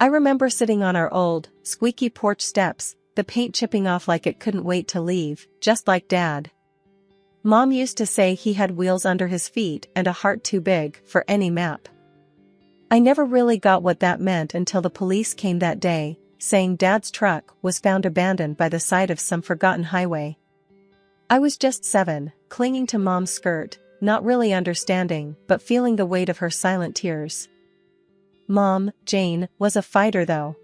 I remember sitting on our old, squeaky porch steps, the paint chipping off like it couldn't wait to leave, just like Dad. Mom used to say he had wheels under his feet and a heart too big for any map. I never really got what that meant until the police came that day, saying Dad's truck was found abandoned by the side of some forgotten highway. I was just 7, clinging to Mom's skirt, not really understanding but feeling the weight of her silent tears. Mom, Jane, was a fighter though.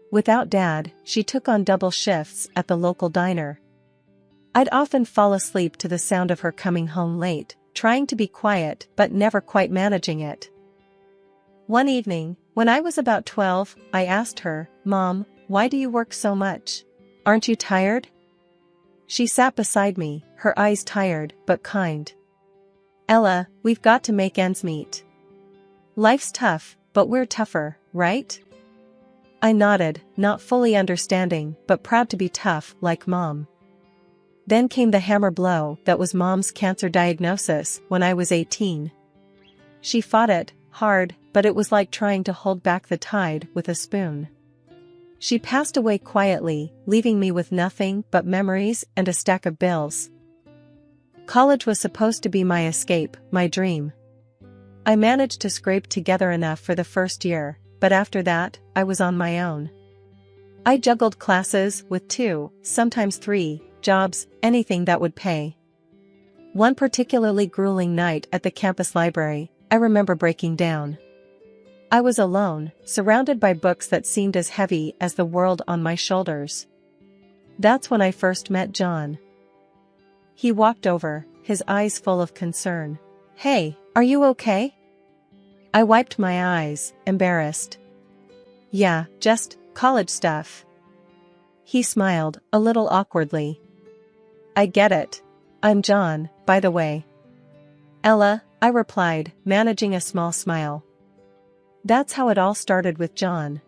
Without Dad, she took on double shifts at the local diner. I'd often fall asleep to the sound of her coming home late, trying to be quiet but never quite managing it. One evening, when I was about 12, I asked her, "Mom, why do you work so much? Aren't you tired?" She sat beside me, her eyes tired but kind. "Ella, we've got to make ends meet. Life's tough, but we're tougher, right?" I nodded, not fully understanding but proud to be tough like Mom. Then came the hammer blow that was Mom's cancer diagnosis when I was 18. She fought it, hard, but it was like trying to hold back the tide with a spoon. She passed away quietly, leaving me with nothing but memories and a stack of bills. College was supposed to be my escape, my dream. I managed to scrape together enough for the first year, but after that, I was on my own. I juggled classes with 2, sometimes 3, jobs, anything that would pay. One particularly grueling night at the campus library, I remember breaking down. I was alone, surrounded by books that seemed as heavy as the world on my shoulders. That's when I first met John. He walked over, his eyes full of concern. "Hey, are you okay?" I wiped my eyes, embarrassed. "Yeah, just college stuff." He smiled, a little awkwardly. "I get it. I'm John, by the way." "Ella," I replied, managing a small smile. That's how it all started with John.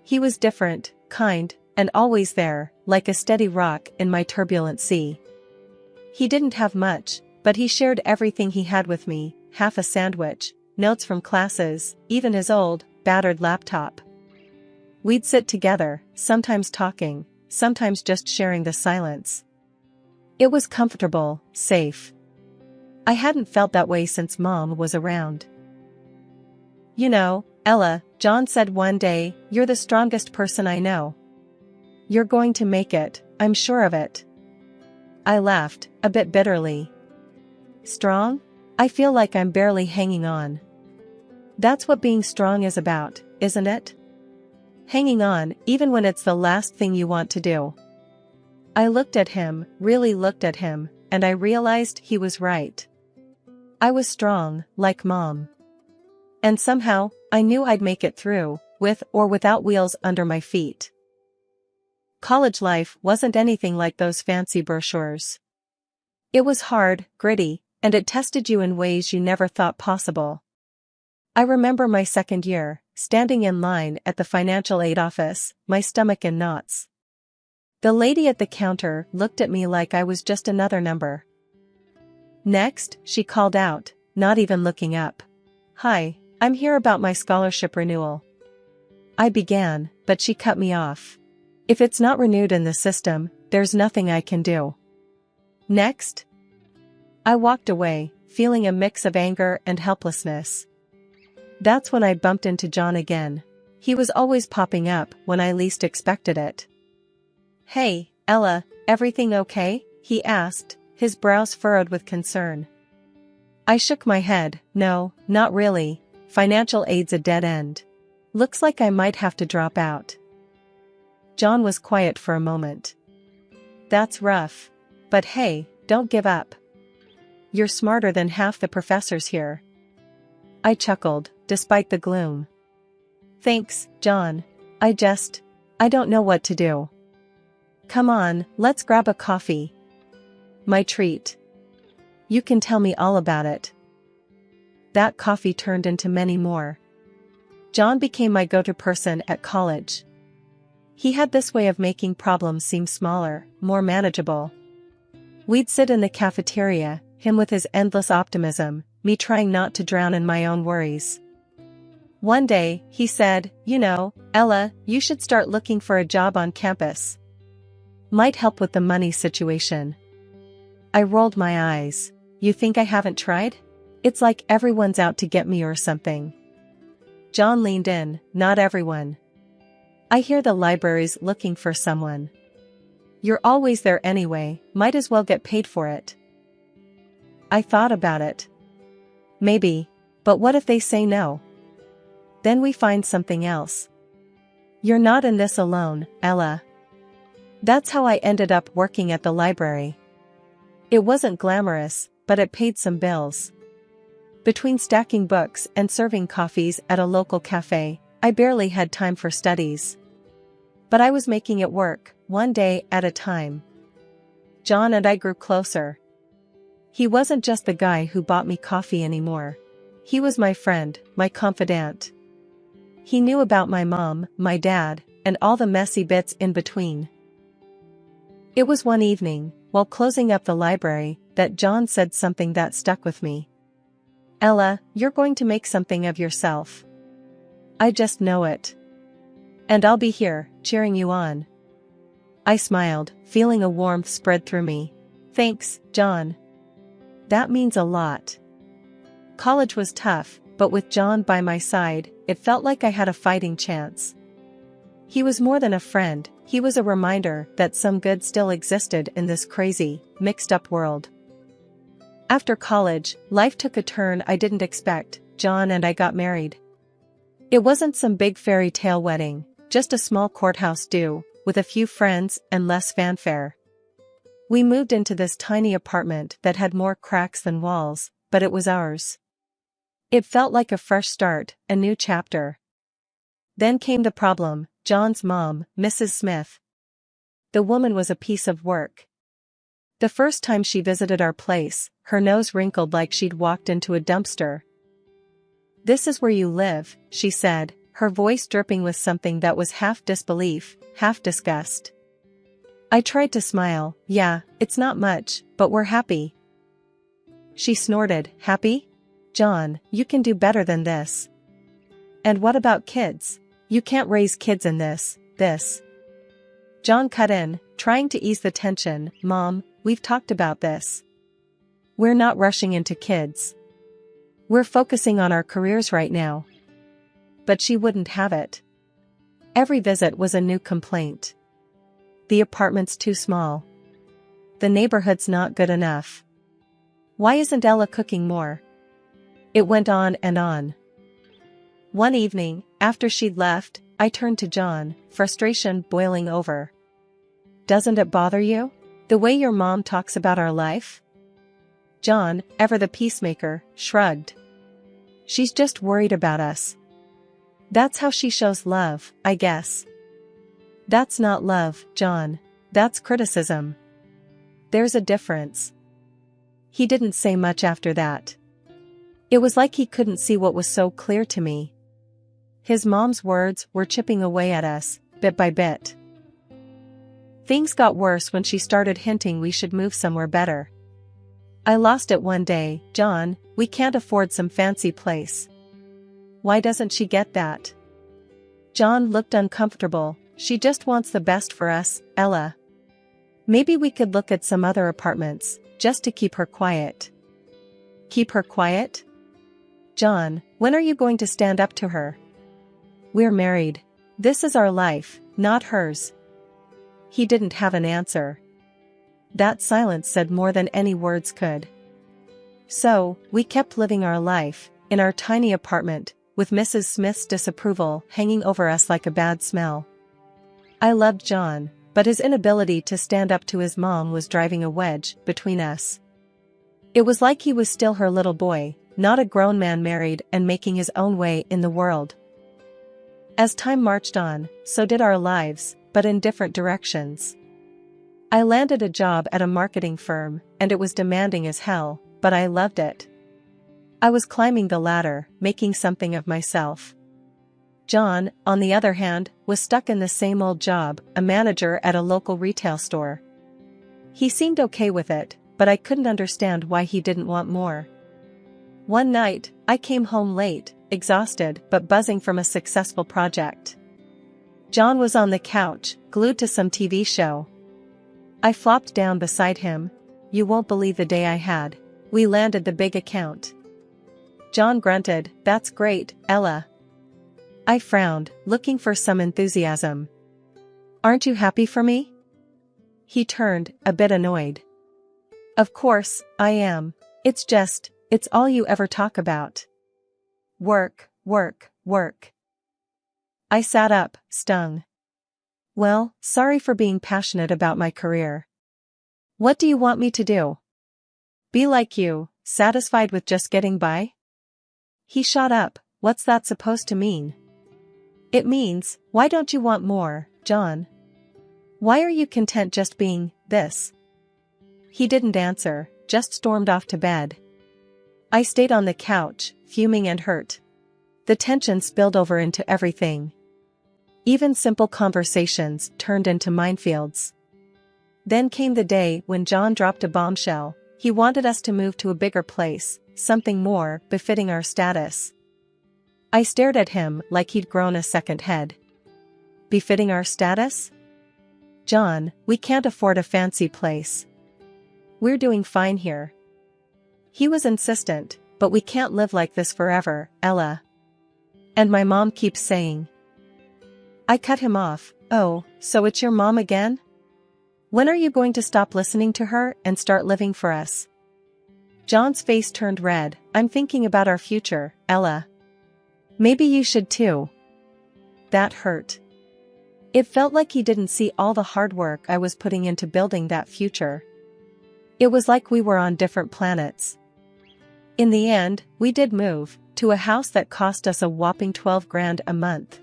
He was different, kind, and always there, like a steady rock in my turbulent sea. He didn't have much, but he shared everything he had with me, half a sandwich, notes from classes, even his old, battered laptop. We'd sit together, sometimes talking, sometimes just sharing the silence. It was comfortable, safe. I hadn't felt that way since Mom was around. "You know, Ella," John said one day, "you're the strongest person I know. You're going to make it, I'm sure of it." I laughed, a bit bitterly. "Strong? I feel like I'm barely hanging on." That's what being strong is about, isn't it? Hanging on, even when it's the last thing you want to do. I looked at him, really looked at him, and I realized he was right. I was strong, like Mom. And somehow, I knew I'd make it through, with or without wheels under my feet. College life wasn't anything like those fancy brochures. It was hard, gritty, and it tested you in ways you never thought possible. I remember my second year, standing in line at the financial aid office, my stomach in knots. The lady at the counter looked at me like I was just another number. "Next," she called out, not even looking up. "Hi, I'm here about my scholarship renewal." I began, but she cut me off. "If it's not renewed in the system, there's nothing I can do." "Next?" I walked away, feeling a mix of anger and helplessness. That's when I bumped into John again. He was always popping up when I least expected it. "Hey, Ella, everything okay?" he asked, his brows furrowed with concern. I shook my head. "No, not really. Financial aid's a dead end. Looks like I might have to drop out." John was quiet for a moment. "That's rough. But hey, don't give up. You're smarter than half the professors here." I chuckled, despite the gloom. "Thanks, John. I don't know what to do." "Come on, let's grab a coffee." My treat. "You can tell me all about it." That coffee turned into many more. John became my go-to person at college. He had this way of making problems seem smaller, more manageable. We'd sit in the cafeteria, him with his endless optimism, me trying not to drown in my own worries. One day, he said, Ella, you should start looking for a job on campus. Might help with the money situation. I rolled my eyes. You think I haven't tried? It's like everyone's out to get me or something. John leaned in. Not everyone. I hear the library's looking for someone. You're always there anyway, might as well get paid for it. I thought about it. Maybe, but what if they say no? Then we find something else. You're not in this alone, Ella. That's how I ended up working at the library. It wasn't glamorous, but it paid some bills. Between stacking books and serving coffees at a local cafe, I barely had time for studies. But I was making it work, one day at a time. John and I grew closer. He wasn't just the guy who bought me coffee anymore. He was my friend, my confidant. He knew about my mom, my dad, and all the messy bits in between. It was one evening, while closing up the library, that John said something that stuck with me. Ella, you're going to make something of yourself. I just know it. And I'll be here, cheering you on. I smiled, feeling a warmth spread through me. Thanks, John. That means a lot. College was tough, but with John by my side, it felt like I had a fighting chance. He was more than a friend, he was a reminder that some good still existed in this crazy, mixed-up world. After college, life took a turn I didn't expect. John and I got married. It wasn't some big fairy tale wedding, just a small courthouse do, with a few friends and less fanfare. We moved into this tiny apartment that had more cracks than walls, but it was ours. It felt like a fresh start, a new chapter. Then came the problem. John's mom, Mrs. Smith. The woman was a piece of work. The first time she visited our place, her nose wrinkled like she'd walked into a dumpster. This is where you live, she said, her voice dripping with something that was half disbelief, half disgust. I tried to smile. Yeah, it's not much, but we're happy. She snorted. Happy? John, you can do better than this. And what about kids? You can't raise kids in this. John cut in, trying to ease the tension. Mom, we've talked about this. We're not rushing into kids. We're focusing on our careers right now. But she wouldn't have it. Every visit was a new complaint. The apartment's too small. The neighborhood's not good enough. Why isn't Ella cooking more? It went on and on. One evening, after she'd left, I turned to John, frustration boiling over. Doesn't it bother you? The way your mom talks about our life? John, ever the peacemaker, shrugged. She's just worried about us. That's how she shows love, I guess. That's not love, John. That's criticism. There's a difference. He didn't say much after that. It was like he couldn't see what was so clear to me. His mom's words were chipping away at us, bit by bit. Things got worse when she started hinting we should move somewhere better. I lost it one day. John, we can't afford some fancy place. Why doesn't she get that? John looked uncomfortable. She just wants the best for us, Ella. Maybe we could look at some other apartments, just to keep her quiet. Keep her quiet? John, when are you going to stand up to her? We're married. This is our life, not hers. He didn't have an answer. That silence said more than any words could. So, we kept living our life, in our tiny apartment, with Mrs. Smith's disapproval hanging over us like a bad smell. I loved John, but his inability to stand up to his mom was driving a wedge between us. It was like he was still her little boy, not a grown man married and making his own way in the world. As time marched on, so did our lives, but in different directions. I landed a job at a marketing firm, and it was demanding as hell, but I loved it. I was climbing the ladder, making something of myself. John, on the other hand, was stuck in the same old job, a manager at a local retail store. He seemed okay with it, but I couldn't understand why he didn't want more. One night, I came home late, exhausted but buzzing from a successful project. John was on the couch, glued to some TV show. I flopped down beside him. You won't believe the day I had. We landed the big account. John grunted, "That's great, Ella." I frowned, looking for some enthusiasm. "Aren't you happy for me?" He turned, a bit annoyed. "Of course, I am. It's all you ever talk about. Work, work, work." I sat up, stung. "Well, sorry for being passionate about my career. What do you want me to do? Be like you, satisfied with just getting by?" He shot up. "What's that supposed to mean?" "It means, why don't you want more, John? Why are you content just being this?" He didn't answer, just stormed off to bed. I stayed on the couch, fuming and hurt. The tension spilled over into everything. Even simple conversations turned into minefields. Then came the day when John dropped a bombshell. He wanted us to move to a bigger place, something more befitting our status. I stared at him like he'd grown a second head. Befitting our status? "John, we can't afford a fancy place. We're doing fine here." He was insistent, "But we can't live like this forever, Ella. And my mom keeps saying." I cut him off. "Oh, so it's your mom again? When are you going to stop listening to her and start living for us?" John's face turned red. "I'm thinking about our future, Ella. Maybe you should too." That hurt. It felt like he didn't see all the hard work I was putting into building that future. It was like we were on different planets. In the end, we did move, to a house that cost us a whopping 12 grand a month.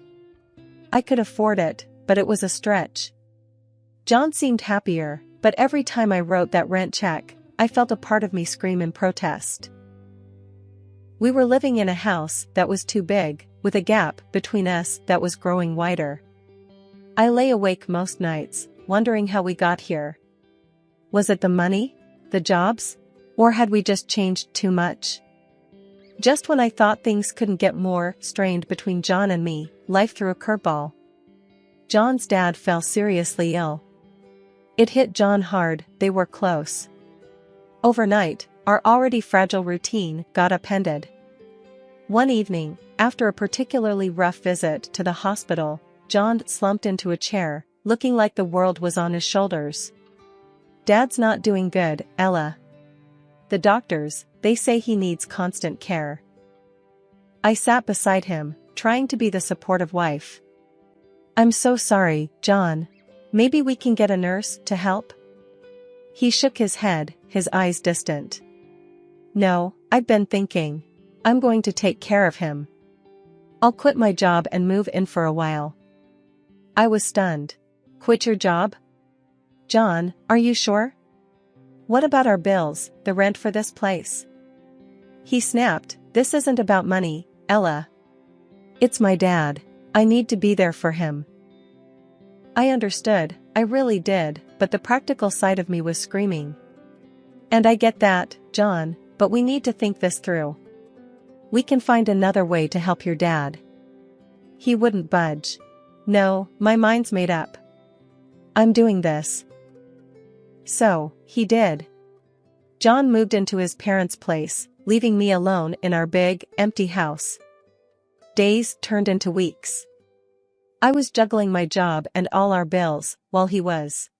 I could afford it, but it was a stretch. John seemed happier, but every time I wrote that rent check, I felt a part of me scream in protest. We were living in a house that was too big, with a gap between us that was growing wider. I lay awake most nights, wondering how we got here. Was it the money? The jobs? Or had we just changed too much? Just when I thought things couldn't get more strained between John and me, life threw a curveball. John's dad fell seriously ill. It hit John hard. They were close. Overnight, our already fragile routine got upended. One evening, after a particularly rough visit to the hospital, John slumped into a chair, looking like the world was on his shoulders. "Dad's not doing good, Ella. The doctors, they say he needs constant care." I sat beside him, trying to be the supportive wife. "I'm so sorry, John. Maybe we can get a nurse to help?" He shook his head, his eyes distant. "No, I've been thinking. I'm going to take care of him. I'll quit my job and move in for a while." I was stunned. "Quit your job? John, are you sure? What about our bills, the rent for this place?" He snapped, "This isn't about money, Ella. It's my dad. I need to be there for him." I understood, I really did, but the practical side of me was screaming. "And I get that, John, but we need to think this through. We can find another way to help your dad." He wouldn't budge. "No, my mind's made up. I'm doing this." So, he did. John moved into his parents' place, leaving me alone in our big, empty house. Days turned into weeks. I was juggling my job and all our bills, while he was.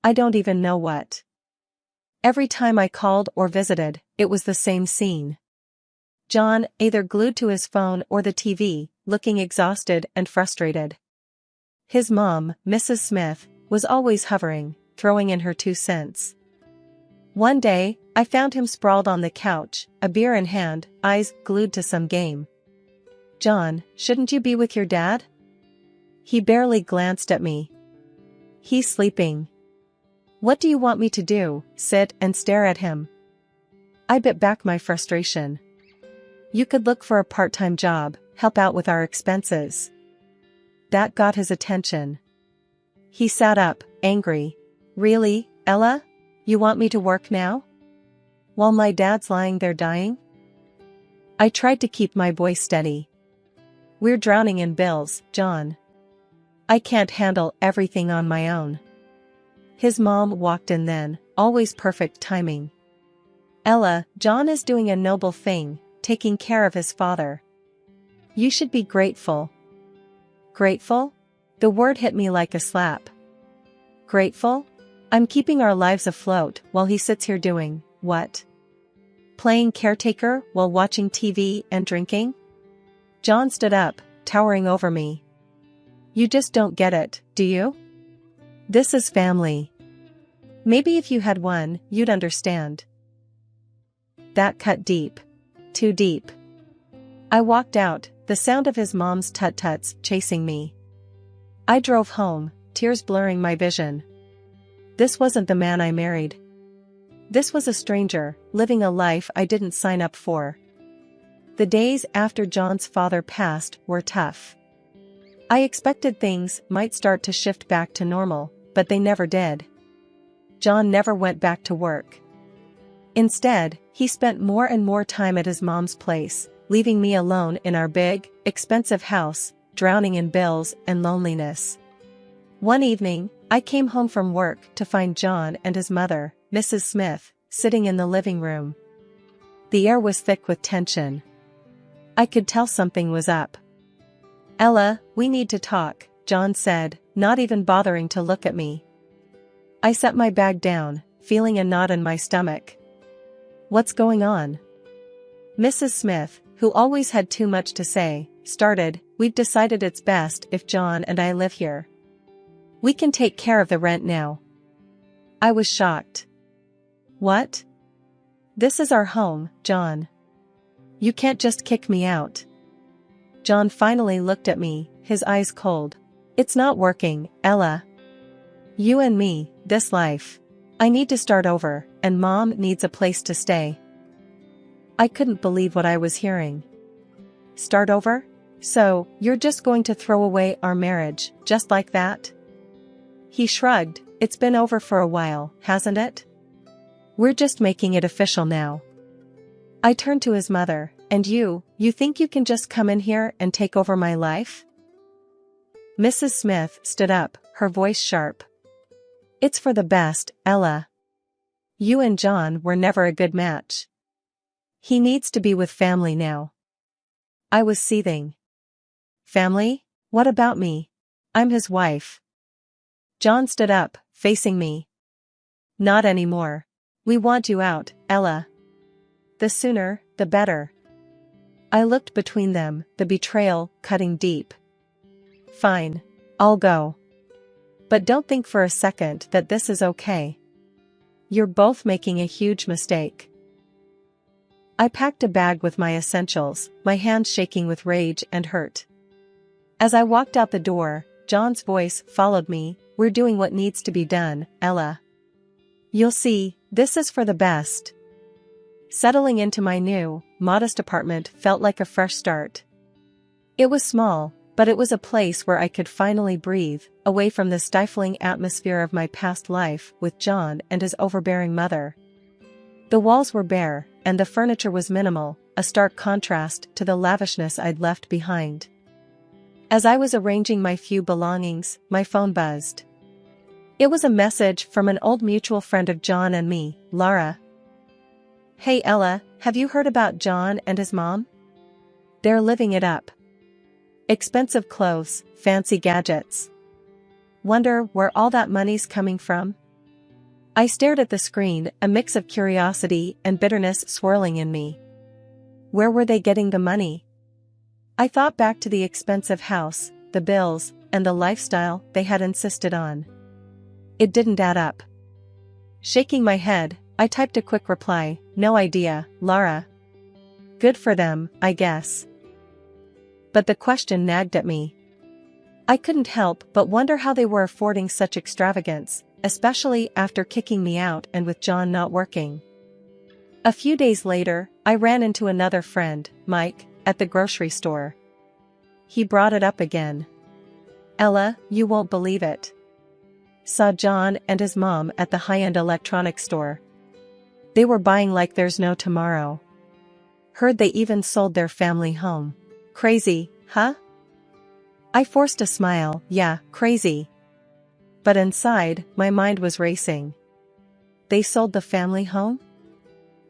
I don't even know what. Every time I called or visited, it was the same scene. John, either glued to his phone or the TV, looking exhausted and frustrated. His mom, Mrs. Smith, was always hovering, throwing in her 2 cents. One day, I found him sprawled on the couch, a beer in hand, eyes glued to some game. "John, shouldn't you be with your dad?" He barely glanced at me. "He's sleeping." "What do you want me to do, sit and stare at him?" I bit back my frustration. "You could look for a part-time job, help out with our expenses." That got his attention. He sat up, angry. "Really, Ella? You want me to work now? While my dad's lying there dying?" I tried to keep my voice steady. We're drowning in bills, John. I can't handle everything on my own. His mom walked in then, always perfect timing. Ella, John is doing a noble thing, taking care of his father. You should be grateful. Grateful? The word hit me like a slap. Grateful? I'm keeping our lives afloat while he sits here doing, what? Playing caretaker while watching TV and drinking? John stood up, towering over me. You just don't get it, do you? This is family. Maybe if you had one, you'd understand. That cut deep. Too deep. I walked out, the sound of his mom's tut-tuts chasing me. I drove home, tears blurring my vision. This wasn't the man I married. This was a stranger, living a life I didn't sign up for. The days after John's father passed were tough. I expected things might start to shift back to normal, but they never did. John never went back to work. Instead, he spent more and more time at his mom's place, leaving me alone in our big, expensive house, drowning in bills and loneliness. One evening, I came home from work to find John and his mother, Mrs. Smith, sitting in the living room. The air was thick with tension. I could tell something was up. Ella, we need to talk, John said, not even bothering to look at me. I set my bag down, feeling a knot in my stomach. What's going on? Mrs. Smith, who always had too much to say, started, we've decided it's best if John and I live here. We can take care of the rent now. I was shocked. What? This is our home, John. You can't just kick me out. John finally looked at me, his eyes cold. It's not working, Ella. You and me, this life. I need to start over, and Mom needs a place to stay. I couldn't believe what I was hearing. Start over? So, you're just going to throw away our marriage, just like that? He shrugged. It's been over for a while, hasn't it? We're just making it official now. I turned to his mother, and you think you can just come in here and take over my life? Mrs. Smith stood up, her voice sharp. It's for the best, Ella. You and John were never a good match. He needs to be with family now. I was seething. Family? What about me? I'm his wife. John stood up, facing me. Not anymore. We want you out, Ella. The sooner, the better. I looked between them, the betrayal cutting deep. Fine. I'll go. But don't think for a second that this is okay. You're both making a huge mistake. I packed a bag with my essentials, my hands shaking with rage and hurt. As I walked out the door, John's voice followed me. We're doing what needs to be done, Ella. You'll see, this is for the best. Settling into my new, modest apartment felt like a fresh start. It was small, but it was a place where I could finally breathe, away from the stifling atmosphere of my past life with John and his overbearing mother. The walls were bare, and the furniture was minimal, a stark contrast to the lavishness I'd left behind. As I was arranging my few belongings, my phone buzzed. It was a message from an old mutual friend of John and me, Laura. Hey Ella, have you heard about John and his mom? They're living it up. Expensive clothes, fancy gadgets. Wonder where all that money's coming from? I stared at the screen, a mix of curiosity and bitterness swirling in me. Where were they getting the money? I thought back to the expensive house, the bills, and the lifestyle they had insisted on. It didn't add up. Shaking my head, I typed a quick reply, no idea, Laura. Good for them, I guess. But the question nagged at me. I couldn't help but wonder how they were affording such extravagance, especially after kicking me out and with John not working. A few days later, I ran into another friend, Mike, at the grocery store. He brought it up again. Ella, you won't believe it. Saw John and his mom at the high-end electronics store. They were buying like there's no tomorrow. Heard they even sold their family home. Crazy, huh? I forced a smile. Yeah, crazy. But inside, my mind was racing. They sold the family home?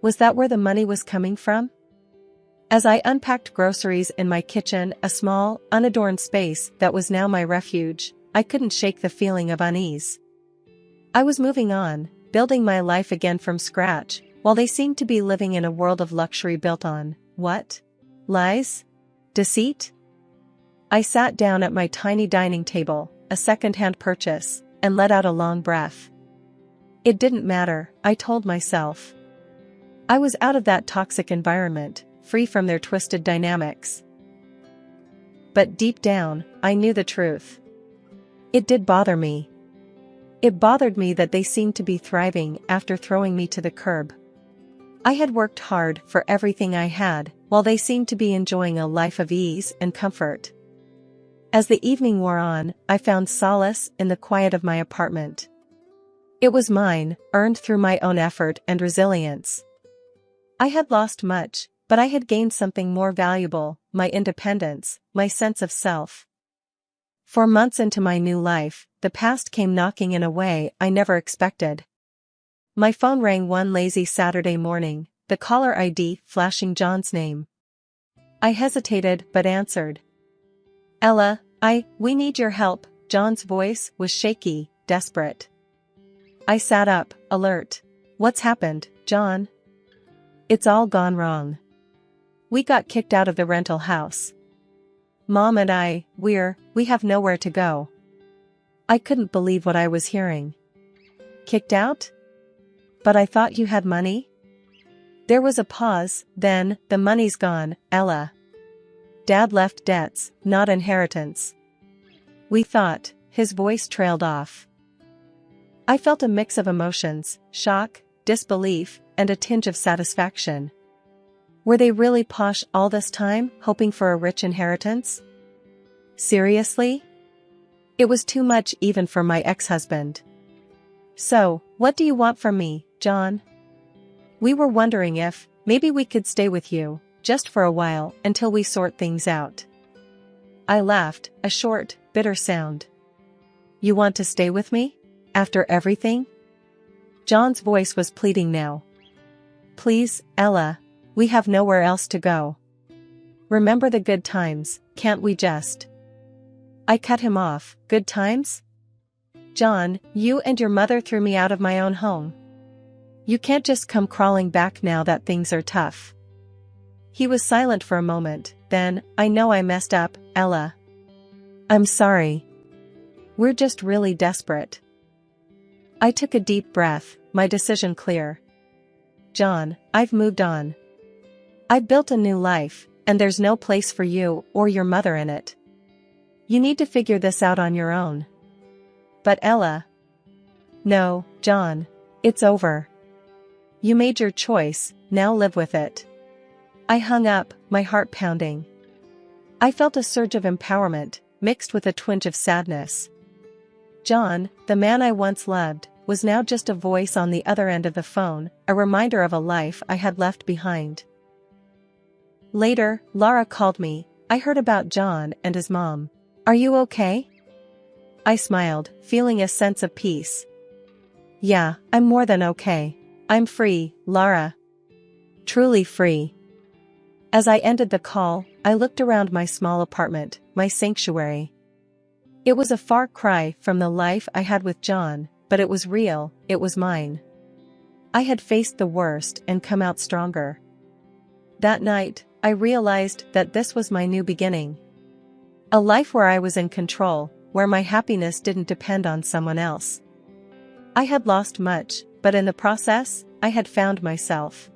Was that where the money was coming from? As I unpacked groceries in my kitchen, a small, unadorned space that was now my refuge, I couldn't shake the feeling of unease. I was moving on, building my life again from scratch, while they seemed to be living in a world of luxury built on, what? Lies? Deceit? I sat down at my tiny dining table, a second-hand purchase, and let out a long breath. It didn't matter, I told myself. I was out of that toxic environment, free from their twisted dynamics. But deep down, I knew the truth. It did bother me. It bothered me that they seemed to be thriving after throwing me to the curb. I had worked hard for everything I had, while they seemed to be enjoying a life of ease and comfort. As the evening wore on, I found solace in the quiet of my apartment. It was mine, earned through my own effort and resilience. I had lost much, but I had gained something more valuable, my independence, my sense of self. 4 months into my new life, the past came knocking in a way I never expected. My phone rang one lazy Saturday morning, the caller ID flashing John's name. I hesitated but answered. Ella, we need your help. John's voice was shaky, desperate. I sat up, alert. What's happened, John? It's all gone wrong. We got kicked out of the rental house. Mom and we have nowhere to go. I couldn't believe what I was hearing. Kicked out? But I thought you had money? There was a pause, then, the money's gone, Ella. Dad left debts, not inheritance. We thought, his voice trailed off. I felt a mix of emotions, shock, disbelief, and a tinge of satisfaction. Were they really posh all this time, hoping for a rich inheritance? Seriously? It was too much even for my ex-husband. So, what do you want from me, John? We were wondering if, maybe we could stay with you, just for a while, until we sort things out. I laughed, a short, bitter sound. You want to stay with me? After everything? John's voice was pleading now. Please, Ella. We have nowhere else to go. Remember the good times, can't we just? I cut him off. Good times? John, you and your mother threw me out of my own home. You can't just come crawling back now that things are tough. He was silent for a moment, then, I know I messed up, Ella. I'm sorry. We're just really desperate. I took a deep breath, my decision clear. John, I've moved on. I've built a new life, and there's no place for you or your mother in it. You need to figure this out on your own. But Ella. No, John. It's over. You made your choice, now live with it. I hung up, my heart pounding. I felt a surge of empowerment, mixed with a twinge of sadness. John, the man I once loved, was now just a voice on the other end of the phone, a reminder of a life I had left behind. Later, Laura called me. I heard about John and his mom. Are you okay? I smiled, feeling a sense of peace. Yeah, I'm more than okay. I'm free, Laura. Truly free. As I ended the call, I looked around my small apartment, my sanctuary. It was a far cry from the life I had with John, but it was real, it was mine. I had faced the worst and come out stronger. That night, I realized that this was my new beginning. A life where I was in control, where my happiness didn't depend on someone else. I had lost much, but in the process, I had found myself.